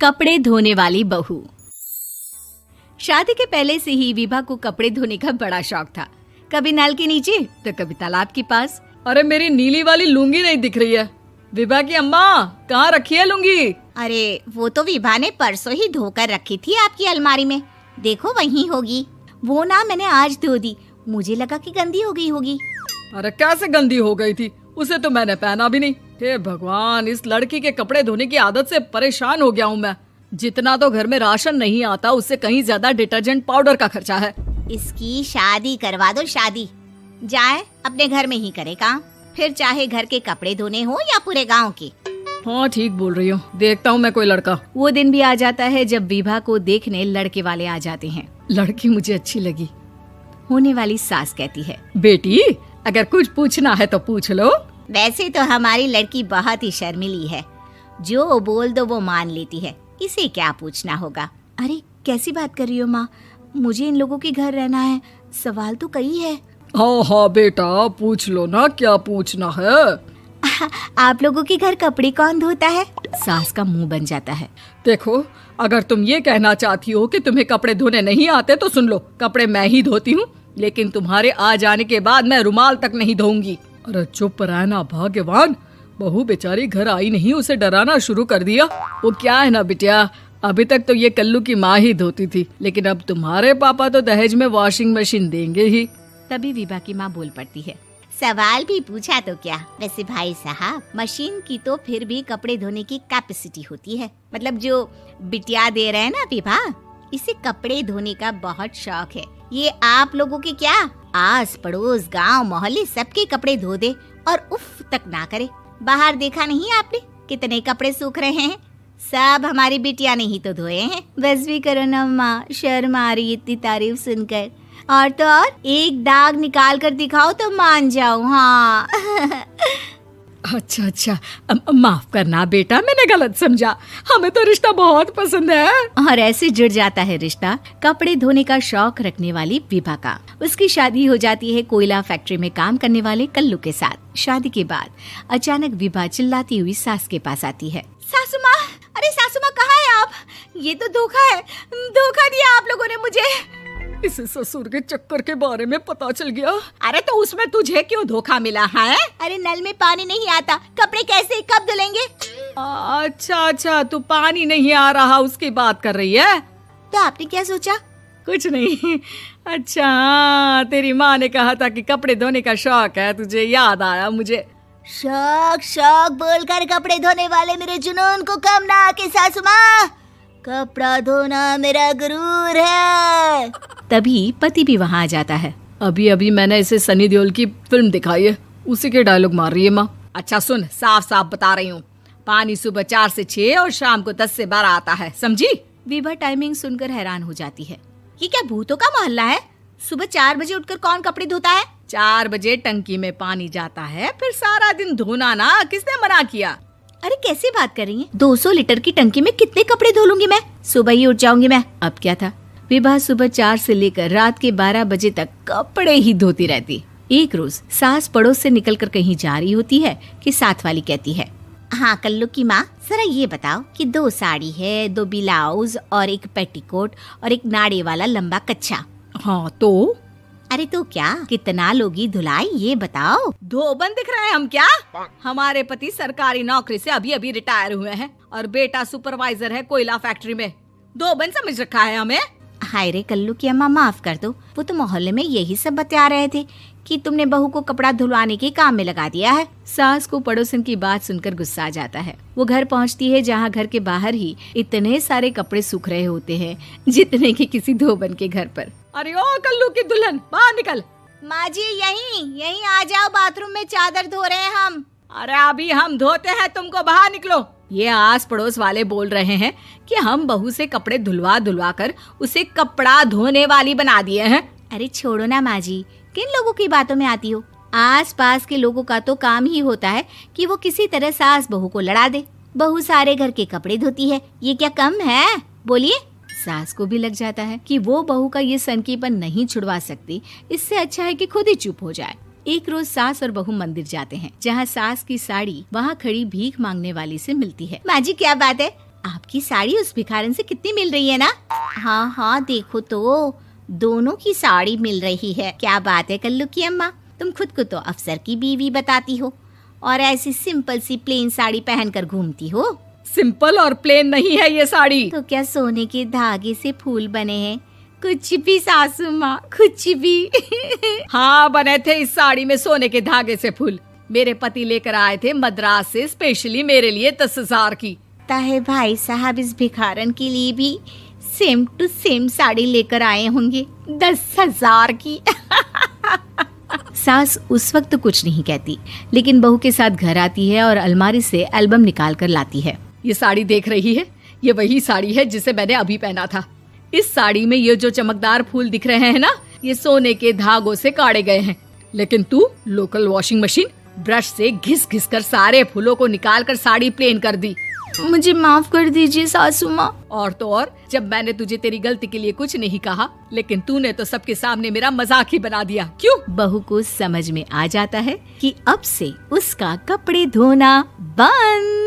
कपड़े धोने वाली बहू। शादी के पहले से ही विभा को कपड़े धोने का बड़ा शौक था। कभी नल के नीचे तो कभी तालाब के पास। अरे मेरी नीली वाली लुंगी नहीं दिख रही है। विभा की अम्मा, कहाँ रखी है लुंगी? अरे वो तो विभा ने परसों ही धोकर रखी थी आपकी अलमारी में, देखो वहीं होगी। वो ना मैंने आज धो दी, मुझे लगा कि गंदी हो गई होगी। अरे कैसे गंदी हो गई थी? उसे तो मैंने पहना भी नहीं। हे भगवान, इस लड़की के कपड़े धोने की आदत से परेशान हो गया हूँ मैं। जितना तो घर में राशन नहीं आता, उससे कहीं ज्यादा डिटर्जेंट पाउडर का खर्चा है। इसकी शादी करवा दो, शादी जाए अपने घर में ही करे काम, फिर चाहे घर के कपड़े धोने हो या पूरे गांव के। हाँ ठीक बोल रही हो, देखता हूँ मैं कोई लड़का। वो दिन भी आ जाता है जब विभा को देखने लड़के वाले आ जाते हैं। लड़की मुझे अच्छी लगी। होने वाली सास कहती है, बेटी अगर कुछ पूछना है तो पूछ लो। वैसे तो हमारी लड़की बहुत ही शर्मीली है, जो बोल दो वो मान लेती है, इसे क्या पूछना होगा। अरे कैसी बात कर रही हो माँ, मुझे इन लोगों के घर रहना है, सवाल तो कई है। हाँ हाँ बेटा, पूछ लो ना, क्या पूछना है। आप लोगों के घर कपड़े कौन धोता है? सास का मुंह बन जाता है। देखो, अगर तुम ये कहना चाहती हो कि तुम्हें कपड़े धोने नहीं आते तो सुन लो, कपड़े मैं ही धोती हूँ, लेकिन तुम्हारे आ जाने के बाद मैं रुमाल तक नहीं धोऊंगी। अरे चुप रहना भाग्यवान, बहू बेचारी घर आई नहीं, उसे डराना शुरू कर दिया। वो क्या है ना बिटिया, अभी तक तो ये कल्लू की माँ ही धोती थी, लेकिन अब तुम्हारे पापा तो दहेज में वॉशिंग मशीन देंगे ही। तभी विभा की माँ बोल पड़ती है, सवाल भी पूछा तो क्या। वैसे भाई साहब, मशीन की तो फिर भी कपड़े धोने की कैपेसिटी होती है। मतलब जो बिटिया दे रहे हैं ना विभा, इसे कपड़े धोने का बहुत शौक है। ये आप लोगों के क्या, आस पड़ोस गांव मोहल्ले सबके कपड़े धो दे और उफ तक ना करे। बाहर देखा नहीं आपने कितने कपड़े सूख रहे हैं? सब हमारी बिटिया ने ही तो धोए हैं। बस भी करो ना माँ, शर्म आ रही इतनी तारीफ सुनकर। और तो और एक दाग निकाल कर दिखाओ तो मान जाओ। हाँ अच्छा, माफ करना बेटा, मैंने गलत समझा। हमें तो रिश्ता बहुत पसंद है। और ऐसे जुड़ जाता है रिश्ता कपड़े धोने का शौक रखने वाली विभा का। उसकी शादी हो जाती है कोयला फैक्ट्री में काम करने वाले कल्लू के साथ। शादी के बाद अचानक विभा चिल्लाती हुई सास के पास आती है। सासू माँ, अरे सासू माँ कहाँ है आप? ये तो धोखा है, धोखा दिया आप लोगों ने मुझे। इसे ससुर के चक्कर के बारे में पता चल गया। अरे तो उसमें तुझे क्यों धोखा मिला है? अरे नल में पानी नहीं आता, कपड़े कैसे कब धुलेंगे? अच्छा, तू पानी नहीं आ रहा उसकी बात कर रही है। तो आपने क्या सोचा? कुछ नहीं। अच्छा, तेरी माँ ने कहा था कि कपड़े धोने का शौक है तुझे, याद आया मुझे। शौक बोलकर कपड़े धोने वाले मेरे जुनून को कम ना आके सासू माँ, कपड़ा धोना मेरा गुरूर है। तभी पति भी वहाँ आ जाता है। अभी मैंने इसे सनी देओल की फिल्म दिखाई है, उसी के डायलॉग मार रही है माँ। अच्छा सुन, साफ बता रही हूँ, पानी सुबह 4 से 6 और शाम को 10 से 12 आता है, समझी? विभा टाइमिंग सुनकर हैरान हो जाती है। ये क्या भूतों का मोहल्ला है? सुबह 4 बजे उठकर कौन कपड़े धोता है? 4 बजे टंकी में पानी जाता है, फिर सारा दिन धोना ना, किसने मना किया? अरे कैसी बात कर रही हैं? 200 लीटर की टंकी में कितने कपड़े धो लूंगी मैं? सुबह ही उठ जाऊंगी मैं। अब क्या था, विभा सुबह 4 से लेकर रात के 12 बजे तक कपड़े ही धोती रहती। एक रोज सास पड़ोस से निकलकर कहीं जा रही होती है कि साथ वाली कहती है, हाँ कल्लू की माँ, जरा ये बताओ कि 2 साड़ी है, 2 ब्लाउज और एक पेटीकोट और एक नाड़े वाला लंबा कच्छा। हाँ तो? अरे तो क्या, कितना लोगी धुलाई ये बताओ। धोबन दिख रहे हैं हम क्या? हमारे पति सरकारी नौकरी से अभी रिटायर हुए हैं और बेटा सुपरवाइजर है कोयला फैक्ट्री में। धोबन समझ रखा है हमें। हाय रे कल्लू की अम्मा, माफ कर दो, वो तो मोहल्ले में यही सब बता रहे थे कि तुमने बहू को कपड़ा धुलवाने के काम में लगा दिया है। सास को पड़ोसन की बात सुनकर गुस्सा आ जाता है। वो घर पहुंचती है जहां घर के बाहर ही इतने सारे कपड़े सूख रहे होते हैं जितने कि किसी धोबन के घर पर। अरे ओ कल्लू की दुल्हन, बाहर निकल। माँ जी यहीं आ जाओ, बाथरूम में चादर धो रहे हैं हम। अरे अभी हम धोते हैं, तुमको बाहर निकलो। ये आस पड़ोस वाले बोल रहे हैं कि हम बहू से कपड़े धुलवा कर उसे कपड़ा धोने वाली बना दिए हैं। अरे छोड़ो ना माँ जी, किन लोगों की बातों में आती हो? आस पास के लोगों का तो काम ही होता है कि वो किसी तरह सास बहू को लड़ा दे। बहू सारे घर के कपड़े धोती है, ये क्या कम है? बोलिए। सास को भी लग जाता है कि वो बहू का ये सनकीपन नहीं छुड़वा सकती, इससे अच्छा है कि खुद ही चुप हो जाए। एक रोज सास और बहू मंदिर जाते हैं, जहाँ सास की साड़ी वहाँ खड़ी भीख मांगने वाली से मिलती है। माँ जी क्या बात है, आपकी साड़ी उस भिखारन से कितनी मिल रही है ना? हाँ हाँ देखो तो, दोनों की साड़ी मिल रही है। क्या बात है कल्लू की अम्मा, तुम खुद को तो अफसर की बीवी बताती हो और ऐसी सिंपल सी प्लेन साड़ी पहनकर घूमती हो। सिंपल और प्लेन नहीं है ये साड़ी। तो क्या सोने के धागे से फूल बने हैं? कुछ भी सासू माँ, कुछ भी। हाँ बने थे इस साड़ी में सोने के धागे से फूल। मेरे पति लेकर आए थे मद्रास से स्पेशली मेरे लिए 10,000 की। ताहे भाई साहब इस भिखारन के लिए भी सेम टू सेम साड़ी लेकर आए होंगे 10,000 की। सास उस वक्त तो कुछ नहीं कहती, लेकिन बहू के साथ घर आती है और अलमारी से एल्बम निकाल कर लाती है। ये साड़ी देख रही है, ये वही साड़ी है जिसे मैंने अभी पहना था। इस साड़ी में ये जो चमकदार फूल दिख रहे हैं ना, ये सोने के धागों से काढ़े गए हैं। लेकिन तू लोकल वॉशिंग मशीन ब्रश से घिस घिस कर सारे फूलों को निकाल कर साड़ी प्लेन कर दी। मुझे माफ कर दीजिए सासू माँ। और तो और, जब मैंने तुझे तेरी गलती के लिए कुछ नहीं कहा, लेकिन तूने तो सबके सामने मेरा मजाक ही बना दिया। क्यों? बहू को समझ में आ जाता है कि अब से उसका कपड़े धोना बंद।